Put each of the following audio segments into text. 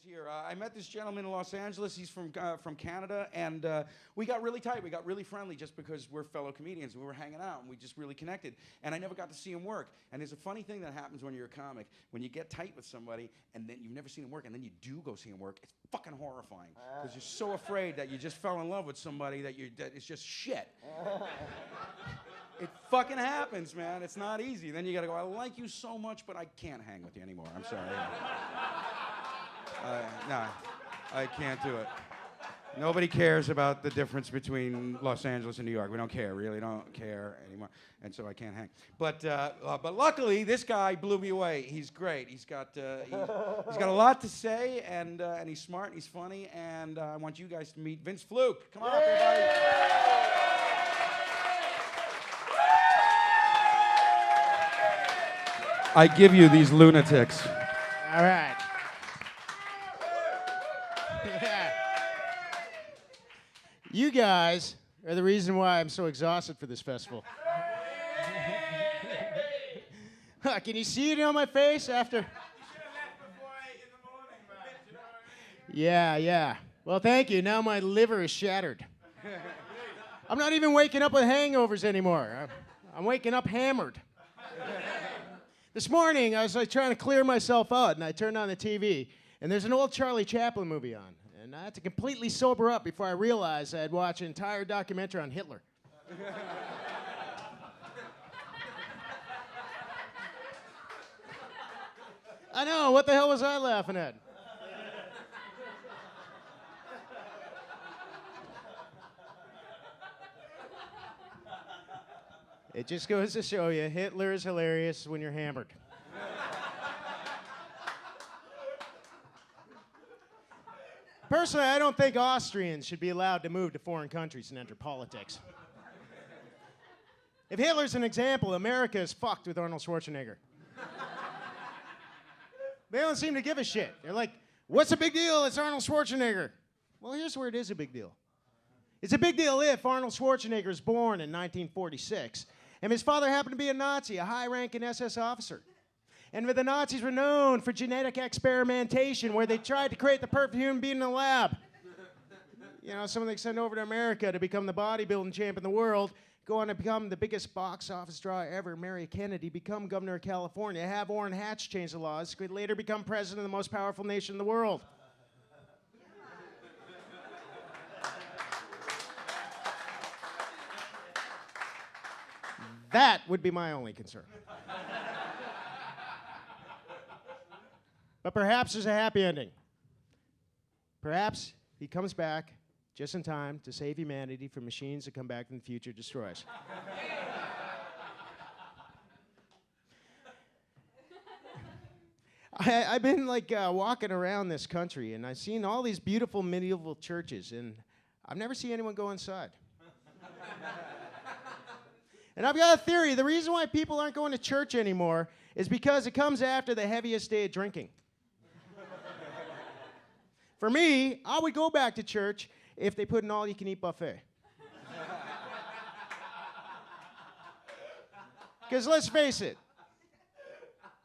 here. I met this gentleman in Los Angeles. He's from Canada, and we got really tight. We got really friendly just because we're fellow comedians. We were hanging out, and we just really connected. And I never got to see him work. And there's a funny thing that happens when you're a comic. When you get tight with somebody, and then you've never seen him work, and then you do go see him work, it's fucking horrifying. Because you're so afraid that you just fell in love with somebody that it's just shit. It fucking happens, man. It's not easy. Then you gotta go, I like you so much, but I can't hang with you anymore. I'm sorry. No, I can't do it. Nobody cares about the difference between Los Angeles and New York. We don't care, really don't care anymore. And so I can't hang. But luckily, this guy blew me away. He's great. He's got a lot to say, and he's smart, and he's funny, and I want you guys to meet Vince Flück. Come on up, everybody. I give you these lunatics. All right. You guys are the reason why I'm so exhausted for this festival. Can you see it on my face after? Yeah. Well, thank you. Now my liver is shattered. I'm not even waking up with hangovers anymore. I'm waking up hammered. This morning, I was trying to clear myself out, and I turned on the TV, and there's an old Charlie Chaplin movie on. And I had to completely sober up before I realized I had watched an entire documentary on Hitler. I know, what the hell was I laughing at? It just goes to show you, Hitler is hilarious when you're hammered. Personally, I don't think Austrians should be allowed to move to foreign countries and enter politics. If Hitler's an example, America is fucked with Arnold Schwarzenegger. They don't seem to give a shit. They're like, what's the big deal? It's Arnold Schwarzenegger. Well, here's where it is a big deal. It's a big deal if Arnold Schwarzenegger is born in 1946, and his father happened to be a Nazi, a high-ranking SS officer. And the Nazis were known for genetic experimentation, where they tried to create the perfect human being in the lab. You know, someone they send over to America to become the bodybuilding champ in the world, go on to become the biggest box office draw ever, marry Kennedy, become governor of California, have Orrin Hatch change the laws, could later become president of the most powerful nation in the world. That would be my only concern. But perhaps there's a happy ending. Perhaps he comes back just in time to save humanity from machines that come back in the future to destroy us. I've been walking around this country, and I've seen all these beautiful medieval churches, and I've never seen anyone go inside. And I've got a theory. The reason why people aren't going to church anymore is because it comes after the heaviest day of drinking. For me, I would go back to church if they put an all-you-can-eat buffet. Because let's face it,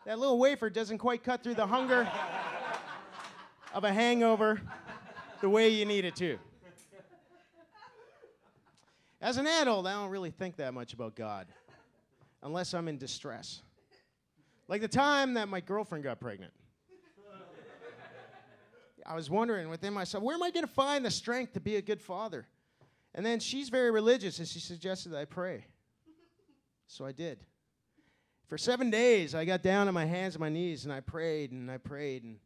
that little wafer doesn't quite cut through the hunger of a hangover the way you need it to. As an adult, I don't really think that much about God, unless I'm in distress. Like the time that my girlfriend got pregnant. I was wondering within myself, where am I going to find the strength to be a good father? And then she's very religious, and she suggested that I pray. So I did. For 7 days, I got down on my hands and my knees, and I prayed, and I prayed. And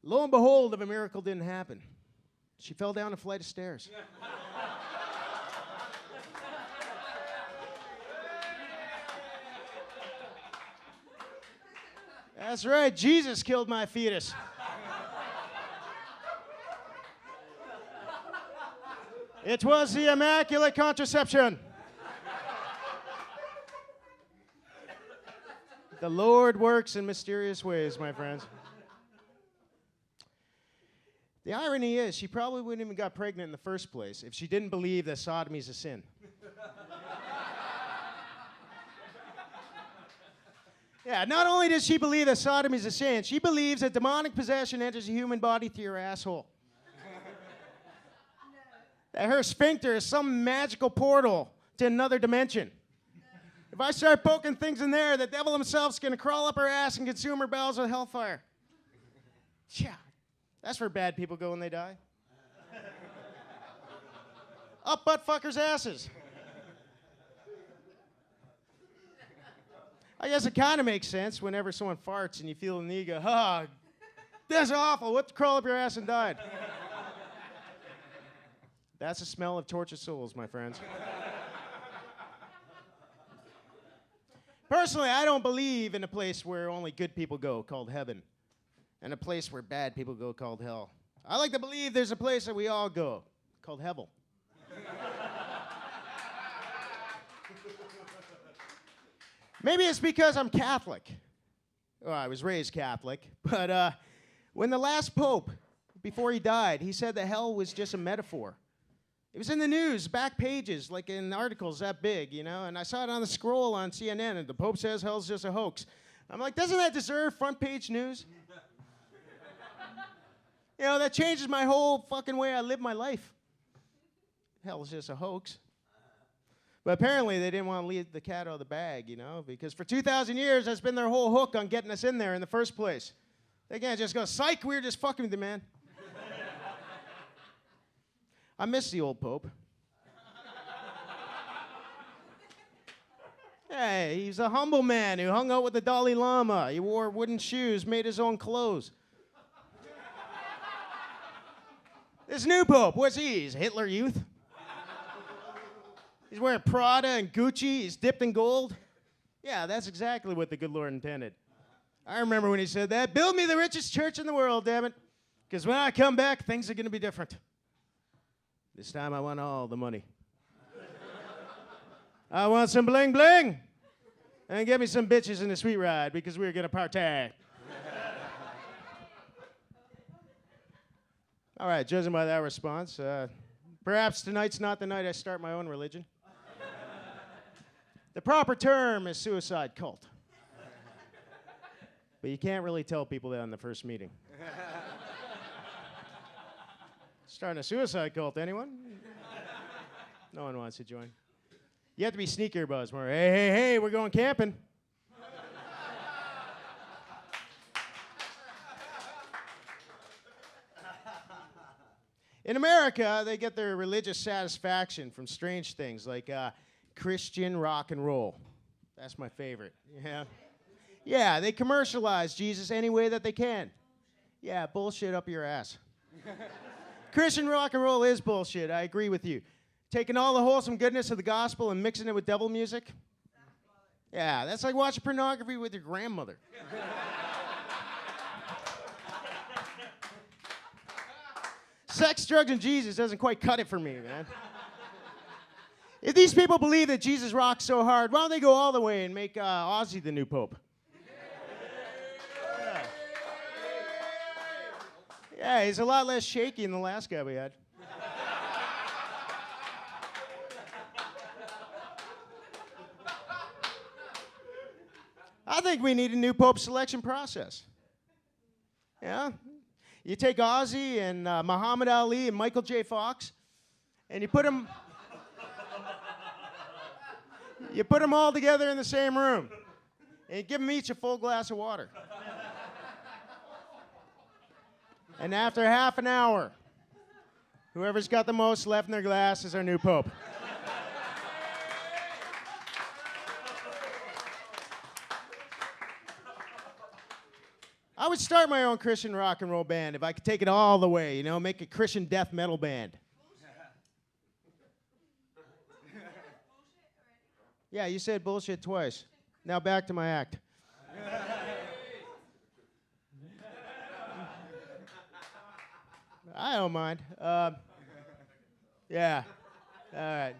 lo and behold, a miracle didn't happen. She fell down a flight of stairs. That's right, Jesus killed my fetus. It was the Immaculate Contraception. The Lord works in mysterious ways, my friends. The irony is, she probably wouldn't even got pregnant in the first place if she didn't believe that sodomy is a sin. Yeah, not only does she believe that sodomy is a sin, she believes that demonic possession enters a human body through your asshole. That her sphincter is some magical portal to another dimension. If I start poking things in there, the devil himself's going to crawl up her ass and consume her bowels with hellfire. Yeah, that's where bad people go when they die. Up butt fuckers' asses. I guess it kind of makes sense whenever someone farts and you feel the need to go, that's awful. What crawl up your ass and died? That's the smell of tortured souls, my friends. Personally, I don't believe in a place where only good people go, called heaven, and a place where bad people go, called hell. I like to believe there's a place that we all go, called Hevel. Maybe it's because I'm Catholic. Well, I was raised Catholic, but when the last pope, before he died, he said that hell was just a metaphor. It was in the news, back pages, like in articles that big, you know, and I saw it on the scroll on CNN, and the Pope says hell's just a hoax. I'm like, doesn't that deserve front page news? You know, that changes my whole fucking way I live my life. Hell's just a hoax. But apparently they didn't want to leave the cat out of the bag, you know, because for 2,000 years, that's been their whole hook on getting us in there in the first place. They can't just go, psych, we were just fucking with the man. I miss the old Pope. Hey, he's a humble man who hung out with the Dalai Lama. He wore wooden shoes, made his own clothes. This new Pope, what's he? He's Hitler Youth. He's wearing Prada and Gucci. He's dipped in gold. Yeah, that's exactly what the good Lord intended. I remember when he said that. Build me the richest church in the world, damn it. Because when I come back, things are going to be different. This time I want all the money. I want some bling bling. And get me some bitches in the sweet ride because we're going to party. All right, judging by that response, perhaps tonight's not the night I start my own religion. The proper term is suicide cult. But you can't really tell people that in the first meeting. Starting a suicide cult, anyone? No one wants to join. You have to be sneaker buzz more. Hey, hey, hey, we're going camping. In America, they get their religious satisfaction from strange things like Christian rock and roll. That's my favorite. Yeah. Yeah, they commercialize Jesus any way that they can. Yeah, bullshit up your ass. Christian rock and roll is bullshit. I agree with you. Taking all the wholesome goodness of the gospel and mixing it with devil music. Yeah, that's like watching pornography with your grandmother. Sex, drugs, and Jesus doesn't quite cut it for me, man. If these people believe that Jesus rocks so hard, why don't they go all the way and make Ozzy the new pope? Yeah. Yeah, he's a lot less shaky than the last guy we had. I think we need a new pope selection process. Yeah? You take Ozzy and Muhammad Ali and Michael J. Fox, and you put them all together in the same room, and you give them each a full glass of water. And after half an hour, whoever's got the most left in their glass is our new pope. I would start my own Christian rock and roll band if I could take it all the way, you know, make a Christian death metal band. Yeah, you said bullshit twice. Now back to my act. I don't mind. Yeah. All right.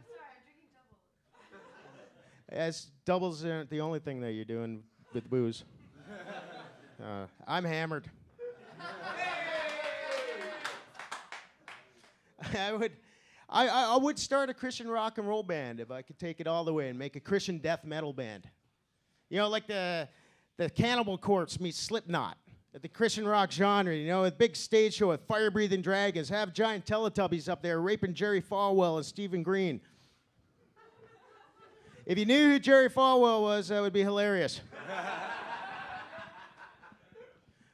As doubles aren't the only thing that you're doing with booze. I'm hammered. I would start a Christian rock and roll band if I could take it all the way and make a Christian death metal band. You know, like the The Cannibal Corpse meets Slipknot. At the Christian rock genre, you know, a big stage show with fire-breathing dragons. Have giant Teletubbies up there raping Jerry Falwell and Stephen Green. If you knew who Jerry Falwell was, that would be hilarious.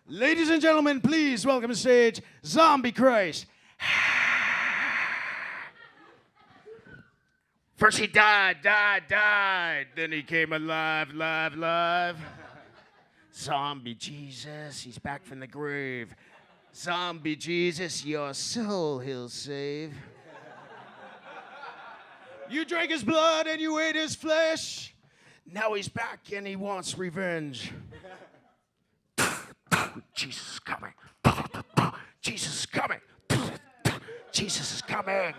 Ladies and gentlemen, please welcome to stage Zombie Christ. First he died. Then he came alive. Zombie Jesus, he's back from the grave. Zombie Jesus, your soul he'll save. You drank his blood and you ate his flesh. Now he's back and he wants revenge. Jesus is coming. Jesus is coming. Jesus is coming.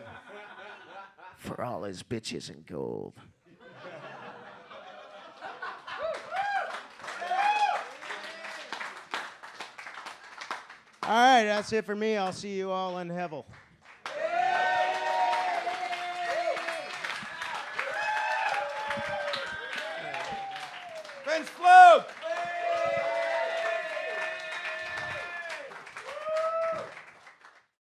For all his bitches in gold. All right, that's it for me. I'll see you all in heaven. Friends, Flück!